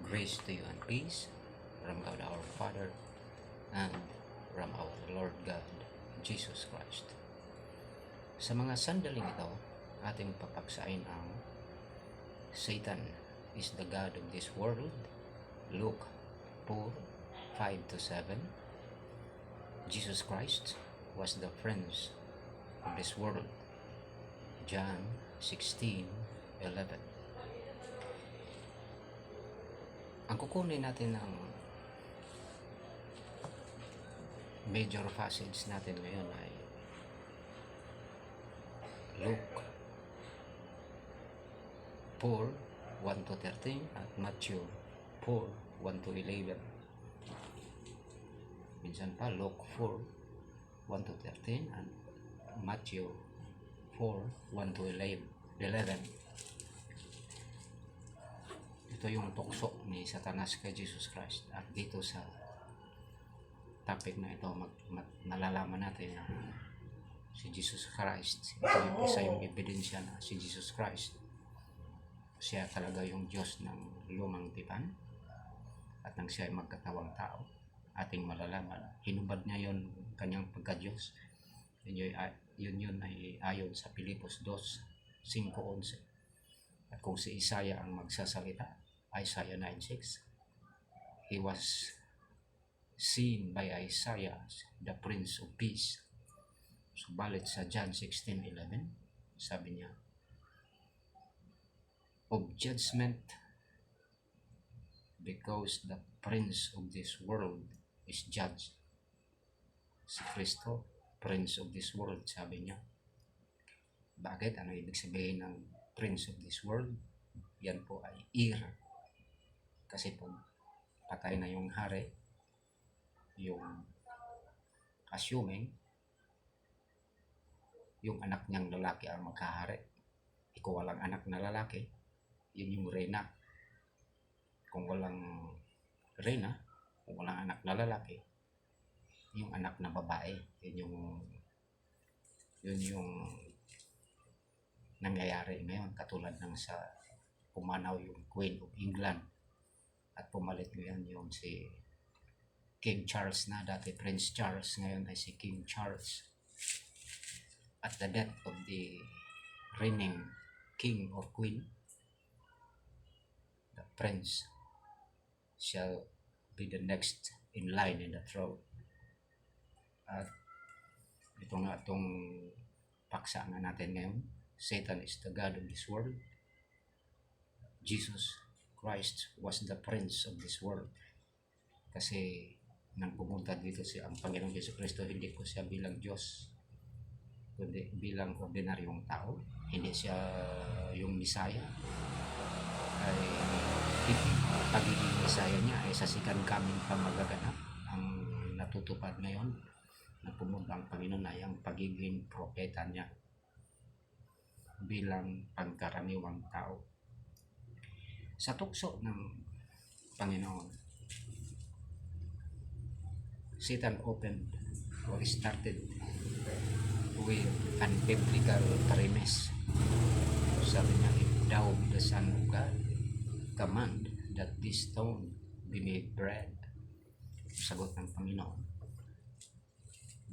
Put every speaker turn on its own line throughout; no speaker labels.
Grace to you and peace from God our Father and from our Lord God, Jesus Christ. Sa mga sandaling ito, ating papaksain ang Satan is the God of this world, Luke 4:5-7. Jesus Christ was the prince of this world, John 16:11. Ang kukunin natin ng major passage natin ngayon ay Luke 4:1-13 at Matthew 4:1-11. Minsan pa Luke 4:1-13 at Matthew 4:1-11. Ito yung tukso ni Satanas kay Jesus Christ. At dito sa topic na ito, nalalaman natin na si Jesus Christ, ito yung isa yung ebidensya na si Jesus Christ, siya talaga yung Diyos ng lumang tipan. At nang siya ay magkatawang tao, ating malalaman, hinubad niya yon kanyang pagka-Diyos. Yun ay ayon sa Pilipos 2:5-11. At kung si Isaiah ang magsasalita, Isaiah 9:6, he was seen by Isaiah, the Prince of Peace. Subalit sa John 16:11, sabi niya, of judgment, because the prince of this world is judged. Si Kristo, prince of this world, sabi niya. Bakit? Ano ibig sabihin ng prince of this world? Yan po ay heir. Kasi po, patay na yung hari, yung assuming, yung anak niyang lalaki ang magkahari. Kung walang anak na lalaki, yun yung reyna. Kung walang reyna, kung walang anak na lalaki, yung anak na babae, yun yung nangyayari ngayon. Katulad ng sa pumanaw yung Queen of England at pumalit ngayon yung si King Charles na, dati Prince Charles, ngayon ay si King Charles. At the death of the reigning king or queen, the prince shall be the next in line in the throne. At ito nga itong paksa nga natin ngayon, Satan is the God of this world. Jesus Christ was the prince of this world. Kasi nang pumunta dito siya, ang Panginoong Yesu Kristo, hindi po siya bilang Diyos, kundi bilang ordinaryong tao. Hindi siya yung Misaya. Ay pagiging Misaya niya ay sa second coming pa magaganap. Ang natutupad ngayon na pumunta ang Panginoon ay ang pagiging propeta niya bilang pangkaraniwang tao. Sa tukso ng Panginoon, Satan opened or started with unbiblical premise. Sabi niya, if thou be the Son of God, command that this stone be made bread. Sagot ng Panginoon,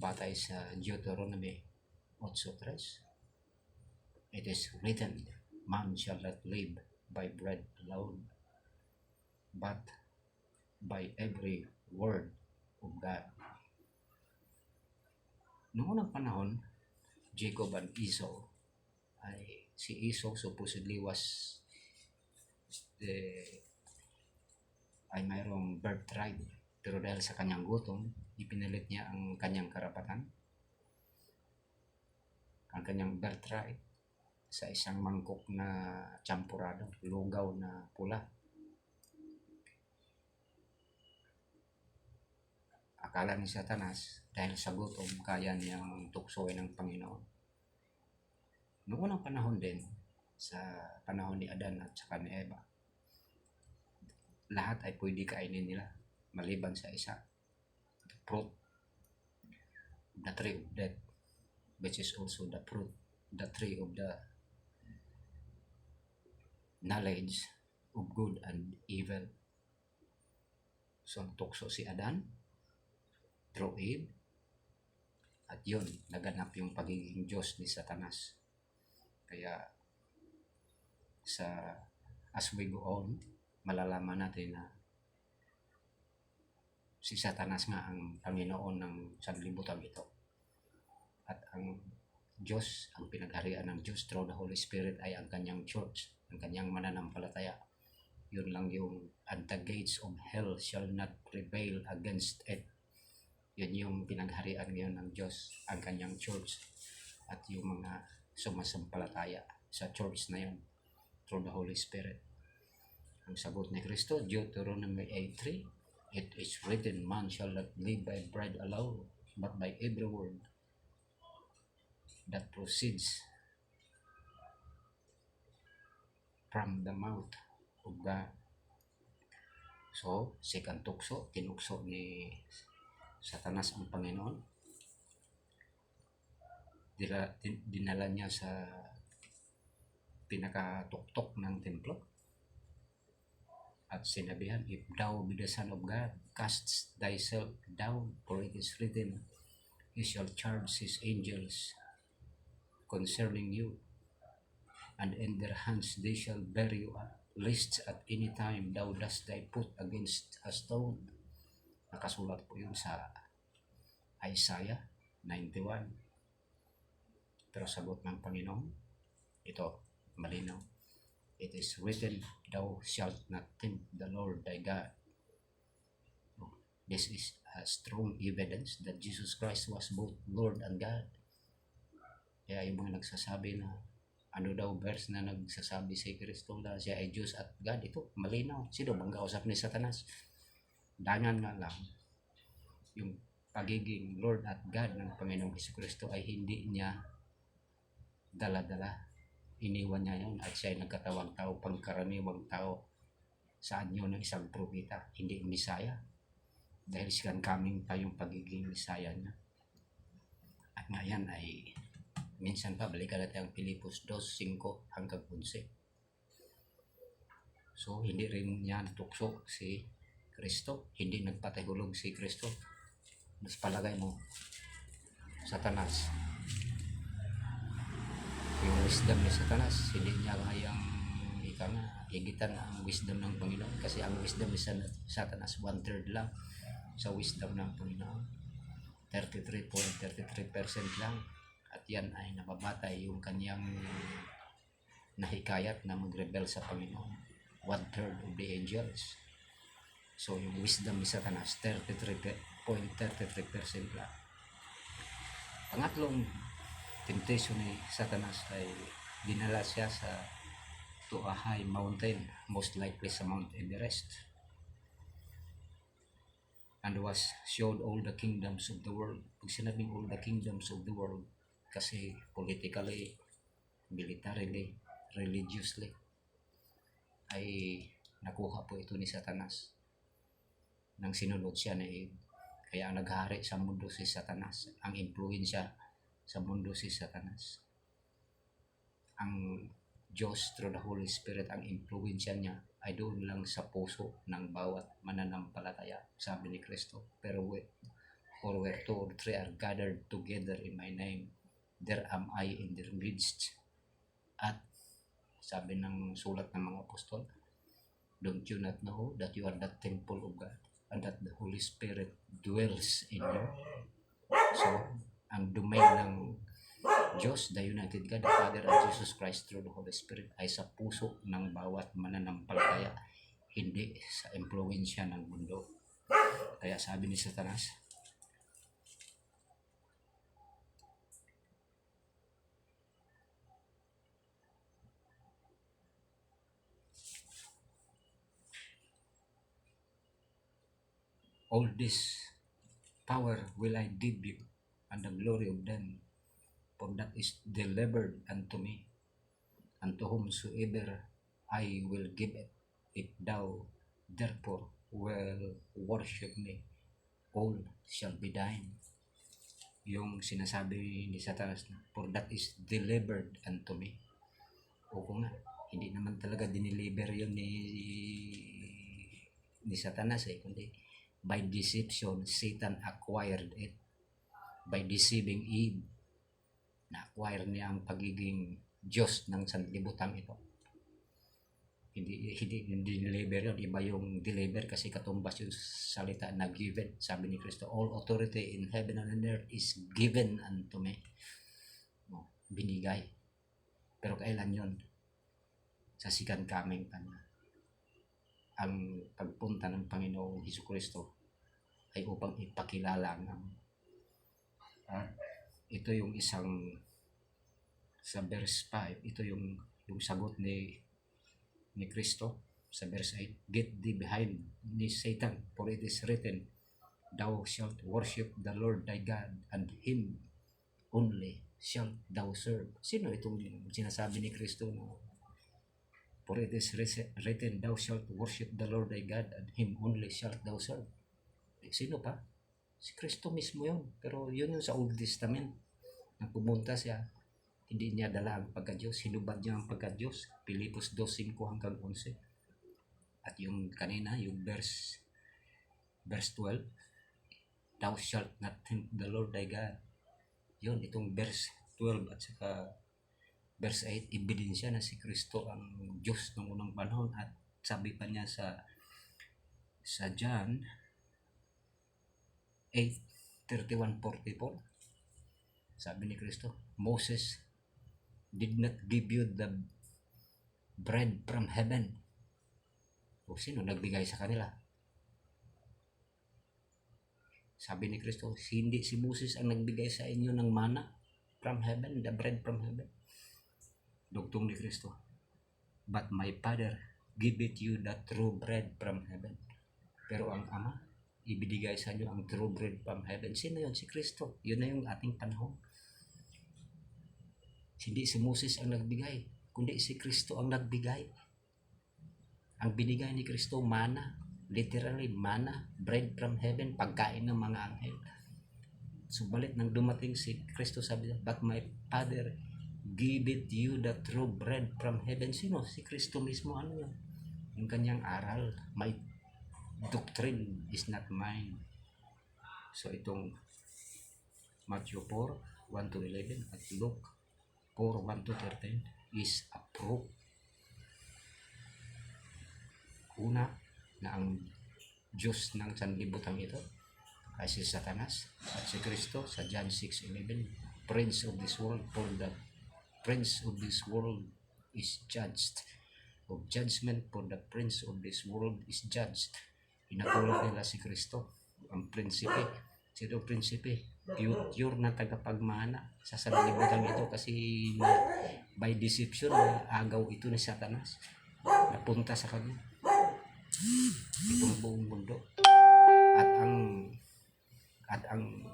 batay sa Deuteronomy 8:3, it is written, man shall not live by bread alone, but by every word of God. Noong unang panahon, Jacob and Esau, ay si Esau supposedly was ay mayroong birthright, pero dahil sa kanyang gutom, ipinalit niya ang kanyang karapatan, ang kanyang birthright, sa isang mangkok na champurado, lugaw na pula. Akala ni Satanas, dahil sa gutom, kaya niyang tuksoin ng Panginoon. Noong unang panahon din, sa panahon ni Adan at saka ni Eva, lahat ay pwede kainin nila, maliban sa isa, the fruit, the tree of death, which is also the fruit, the tree of the knowledge of good and evil. So tukso si Adan through Eve, at yun, naganap yung pagiging Diyos ni Satanas. Kaya as we go on, malalaman natin na si Satanas nga ang Panginoon ng sanlibutan ito. At ang Diyos, ang pinagharian ng Diyos through the Holy Spirit ay ang kanyang church, ang kanyang mananampalataya. Yun lang yung, and the gates of hell shall not prevail against it. Yun yung pinagharian ngayon ng Diyos, ang kanyang church, at yung mga sumasampalataya sa church na yun through the Holy Spirit. Ang sagot ni Kristo, Deuteronomy 8:3, it is written, man shall not live by bread alone, but by every word that proceeds from the mouth of God. So, second tukso, tinukso ni Satanas ang Panginoon. Dinala niya sa pinakatuktok ng templo. At sinabihan, if thou be the Son of God, cast thyself down, for it is written, he shall charge his angels concerning you, and in their hands they shall bear you up, lest at any time thou dost thy foot against a stone. Nakasulat po yun sa Isaiah 91. Pero sagot ng Panginoon, ito, malinaw. It is written, thou shalt not tempt the Lord thy God. This is a strong evidence that Jesus Christ was both Lord and God. Kaya yung mga nagsasabi na ano daw verse na nagsasabi si Kristo na siya ay Diyos at God, ito malinaw. Sino bang kausap ni Satanas? Dangan nga lang yung pagiging Lord at God ng Panginoong Jesucristo ay hindi niya dala-dala. Iniwan niya yun at siya ay nagkatawang tao, pangkaraniwang tao sa anyo ng isang propeta, hindi Misaya. Dahil second coming pa yung pagiging Misaya niya. At ngayon ay minsan pa, balikan natin ang Pilipos 2:5 hanggang 11. So, hindi rin niya natukso si Kristo. Hindi nagpatahulog si Kristo. Mas palagay mo, Satanas. Yung wisdom ni Satanas, hindi niya kayang higitan ang wisdom ng Panginoon. Kasi ang wisdom ni Satanas, 1/3 lang sa wisdom ng Panginoon. 33.33% lang. At yan ay nababatay yung kanyang nahikayat na mag-rebel sa Panginoon. 1/3 of the angels. So yung wisdom ni Satanas, 33.33% lang. Pangatlong temptation ni Satanas ay dinala siya to a high mountain, most likely sa Mount Everest, and was showed all the kingdoms of the world. Pag sinabing all the kingdoms of the world, kasi politically, militarily, religiously, ay nakuha po ito ni Satanas nang sinunod siya na Eve. Kaya ang naghari sa mundo si Satanas, ang impluensya sa mundo si Satanas. Ang Diyos through the Holy Spirit, ang impluensya niya ay doon lang sa puso ng bawat mananampalataya, sabi ni Kristo. Pero for where 2 or 3 are gathered together in my name, there am I in their midst. At sabi ng sulat ng mga apostol, don't you not know that you are the temple of God and that the Holy Spirit dwells in you? So, ang domain ng Diyos, the United God, the Father and Jesus Christ through the Holy Spirit ay sa puso ng bawat mananampalataya, hindi sa impluensya ng mundo. Kaya sabi ni Satanas, all this power will I give you, and the glory of them, for that is delivered unto me, and to whomsoever I will give it. If thou therefore will worship me, all shall be thine. Yung sinasabi ni Satanas, for that is delivered unto me. O kung nga, hindi naman talaga dineliver yun ni Satanas kundi By deception, Satan acquired it. By deceiving Eve, na-acquire niya ang pagiging Diyos ng sanlibutan ito. Hindi deliver yun. Iba yung deliver kasi katumbas yung salita na given. Sabi ni Kristo, all authority in heaven and on earth is given unto me. Binigay. Pero kailan yun? Sa second coming pa niya. Ang pagpunta ng Panginoong Hesukristo ay upang ipakilala ang ito yung isang sa verse 5, ito yung sagot ni Kristo sa verse 8, get thee behind me, Satan, for it is written, thou shalt worship the Lord thy God, and him only shalt thou serve. Sino itong sinasabi ni Kristo na for it is written, thou shalt worship the Lord thy God, and him only shalt thou serve? Sino pa? Si Kristo mismo yun. Pero yun yung sa Old Testament. Nang pumunta siya, hindi niya dala ang pagka-Diyos, hinubad niya ang pagka-Diyos. Pilipos 2:5 hanggang 11. At yung kanina, yung verse 12, thou shalt not tempt the Lord thy God. Yun, itong verse 12 at saka verse 8, ebidensya na si Kristo ang Diyos ng unang panahon. At sabi pa niya sa John 8:31-44, sabi ni Kristo, Moses did not give you the bread from heaven. O sino nagbigay sa kanila? Sabi ni Kristo, hindi si Moses ang nagbigay sa inyo ng mana from heaven, the bread from heaven. Dugtong ni Kristo, but my Father give it you the true bread from heaven. Pero ang Ama, ibinigay sa inyo ang true bread from heaven. Sino yun? Si Kristo. Yun na yung ating panahon. Hindi si Moses ang nagbigay, kundi si Kristo ang nagbigay. Ang binigay ni Kristo, mana. Literally, mana. Bread from heaven. Pagkain ng mga anghel. Subalit nang dumating si Kristo, sabi niya, but my Father give it you the true bread from heaven. Sino? Si Kristo mismo. Ano yun? Yung kanyang aral. My doctrine is not mine. So itong Matthew 4:1-11 at Luke 4:1-13 is a proof. Una, na ang Diyos ng sanlibutan ito ay si Satanas, at si Kristo sa John 6:11, prince of this world, for the prince of this world is judged. Of judgment, for the prince of this world is judged. Inatulad nila si Kristo, ang prinsipe. Sino prinsipe? Pure na tagapagmana sa sanlibutan ito, kasi by deception, agaw ito ni Satanas. Napunta sa kanya itong buong mundo. At ang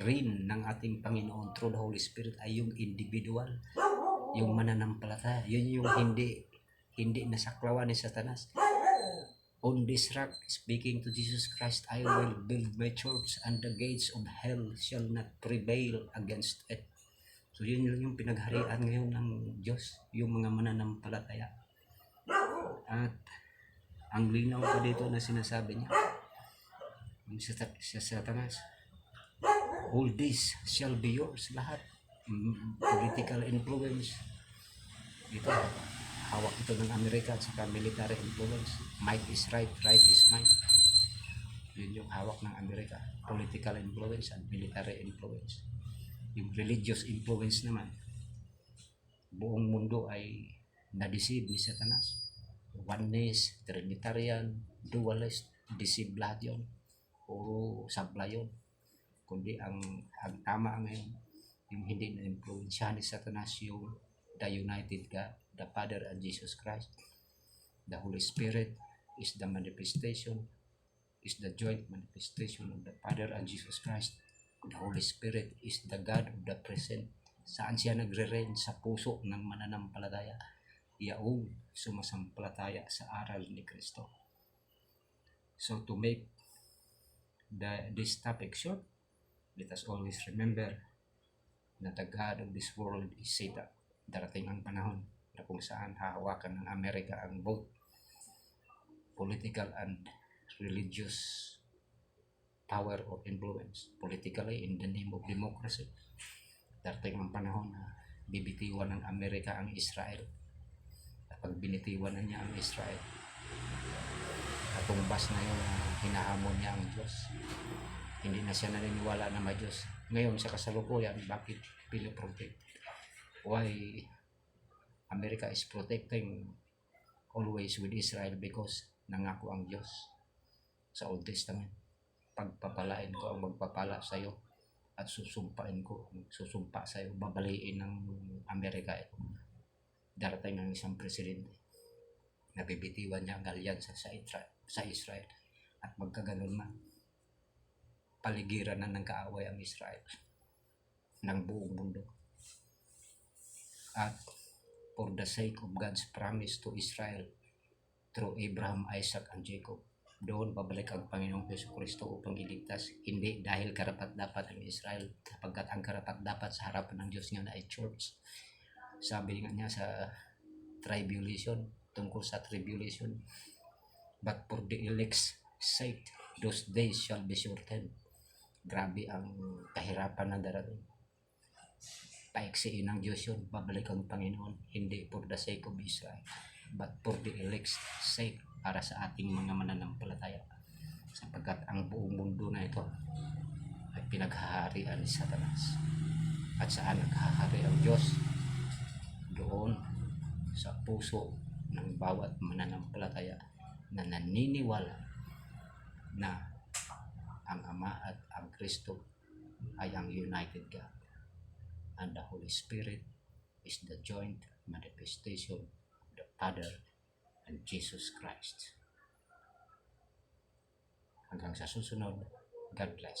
reign ng ating Panginoon through the Holy Spirit ay yung individual, yung mananampalataya. Yun yung hindi nasaklawan ni Satanas. On this rock, speaking to Jesus Christ, I will build my church, and the gates of hell shall not prevail against it. So yun yung pinagharian ngayon ng Diyos, yung mga mananampalataya. At ang linaw pa dito na sinasabi niya sa Satanas, all this shall be yours. Lahat. Political influence. Ito, hawak ito ng Amerika at saka military influence. Might is right, right is might. Yun yung hawak ng Amerika. Political influence and military influence. Yung religious influence naman, buong mundo ay na-deceive ni Satanas. Oneness, Trinitarian, Dualist, deceive lahat yun. Puro sabla yun. Kundi ang tama ngayon, yung hindi na-influensya ni Satanas, yung the united God, the Father and Jesus Christ. The Holy Spirit is the manifestation, is the joint manifestation of the Father and Jesus Christ. The Holy Spirit is the God of the present. Saan siya nagre-reign? Sa puso ng mananampalataya. Yaong sumasampalataya sa aral ni Kristo. So to make this topic short, let us always remember na the God of this world is Satan. Darating ang panahon na kung saan hahawakan ng Amerika ang both political and religious power or influence politically in the name of democracy. Darating ang panahon na bibitiwan ng Amerika ang Israel. At pag binitiwan na niya ang Israel, katumbas na yung hinahamon niya ang Diyos. Hindi na siya naniniwala na may Diyos. Ngayon sa kasalukuyan, bakit pinoprotect? Why America is protecting always with Israel? Because nangako ang Diyos sa Old Testament, pagpapalain ko ang magpapala sa iyo at susumpa sa iyo, babaliin ng Amerika ito. Darating ang isang presidente, nabibitiwan niya ang alyansa sa Israel at magkaganon man, paligiran na ng kaaway ang Israel ng buong mundo. At for the sake of God's promise to Israel through Abraham, Isaac, and Jacob, doon babalik ang Panginoong Jesucristo upang iligtas. Hindi dahil karapat-dapat ang Israel, sapagkat ang karapat-dapat sa harapan ng Diyos nga na ay church. Sabi nga niya sa tribulation, tungkol sa tribulation, but for the elect's sake, those days shall be shortened. Grabe ang kahirapan na darating. Paiksiin ng Diyos yun, babalik ang Panginoon, hindi for the sake of Israel, but for the elect's sake, para sa ating mga mananampalataya, sapagkat ang buong mundo na ito ay pinaghaharian ni Satanas. At saan naghahari ang Diyos? Doon sa puso ng bawat mananampalataya na naniniwala na ang Ama at ang Kristo ay ang united God, and the Holy Spirit is the joint manifestation of the Father and Jesus Christ. Hanggang sa susunod, God bless.